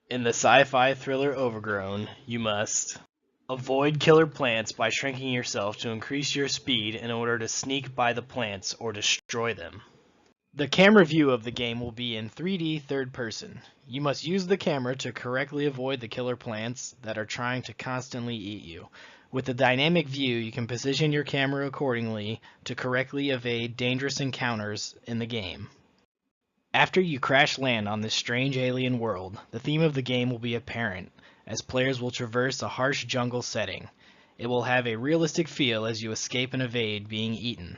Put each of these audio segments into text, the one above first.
In the sci-fi thriller Overgrown, you must avoid killer plants by shrinking yourself to increase your speed in order to sneak by the plants or destroy them. The camera view of the game will be in 3D third person. You must use the camera to correctly avoid the killer plants that are trying to constantly eat you. With the dynamic view, you can position your camera accordingly to correctly evade dangerous encounters in the game. After you crash land on this strange alien world, the theme of the game will be apparent, as players will traverse a harsh jungle setting. It will have a realistic feel as you escape and evade being eaten.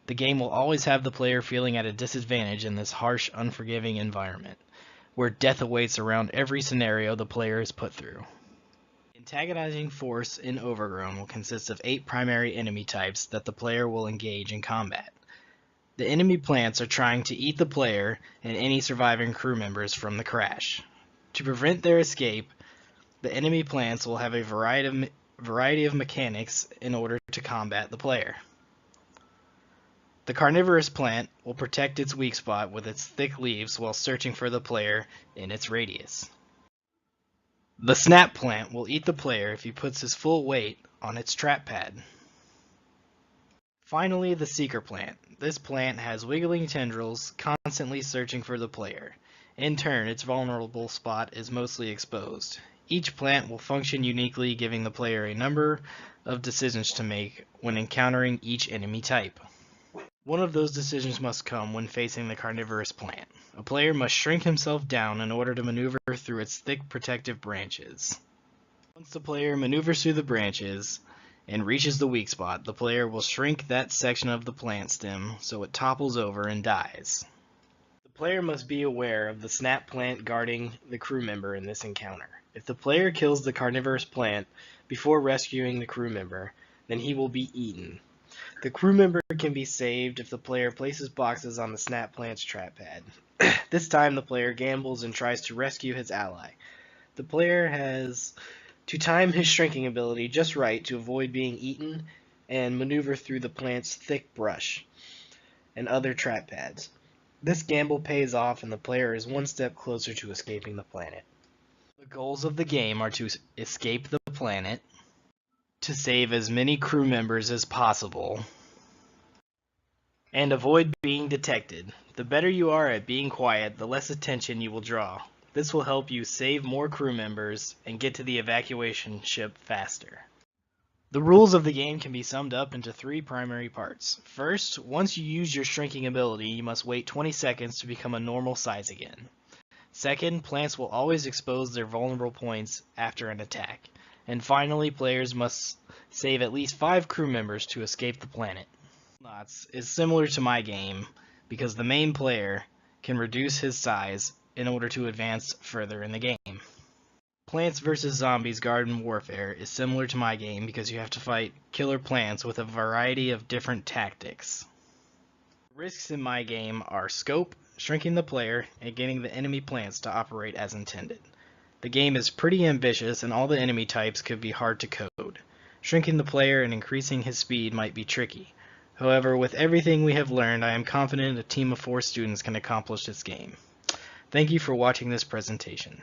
The game will always have the player feeling at a disadvantage in this harsh, unforgiving environment, where death awaits around every scenario the player is put through. The antagonizing force in Overgrown will consist of 8 primary enemy types that the player will engage in combat. The enemy plants are trying to eat the player and any surviving crew members from the crash. To prevent their escape, the enemy plants will have a variety of mechanics in order to combat the player. The carnivorous plant will protect its weak spot with its thick leaves while searching for the player in its radius. The snap plant will eat the player if he puts his full weight on its trap pad. Finally, the seeker plant. This plant has wiggling tendrils, constantly searching for the player. In turn, its vulnerable spot is mostly exposed. Each plant will function uniquely, giving the player a number of decisions to make when encountering each enemy type. One of those decisions must come when facing the carnivorous plant. A player must shrink himself down in order to maneuver through its thick protective branches. Once the player maneuvers through the branches and reaches the weak spot, the player will shrink that section of the plant stem so it topples over and dies. The player must be aware of the snap plant guarding the crew member in this encounter. If the player kills the carnivorous plant before rescuing the crew member, then he will be eaten. The crew member can be saved if the player places boxes on the snap plant's trap pad. This time the player gambles and tries to rescue his ally. The player has to time his shrinking ability just right to avoid being eaten and maneuver through the plant's thick brush and other trap pads. This gamble pays off and the player is one step closer to escaping the planet. The goals of the game are to escape the planet, to save as many crew members as possible, and avoid being detected. The better you are at being quiet, the less attention you will draw. This will help you save more crew members and get to the evacuation ship faster. The rules of the game can be summed up into 3 primary parts. First, once you use your shrinking ability, you must wait 20 seconds to become a normal size again. Second, plants will always expose their vulnerable points after an attack. And finally, players must save at least 5 crew members to escape the planet. Knots is similar to my game because the main player can reduce his size in order to advance further in the game. Plants vs. Zombies Garden Warfare is similar to my game because you have to fight killer plants with a variety of different tactics. Risks in my game are scope, shrinking the player, and getting the enemy plants to operate as intended. The game is pretty ambitious and all the enemy types could be hard to code. Shrinking the player and increasing his speed might be tricky. However, with everything we have learned, I am confident a team of 4 students can accomplish this game. Thank you for watching this presentation.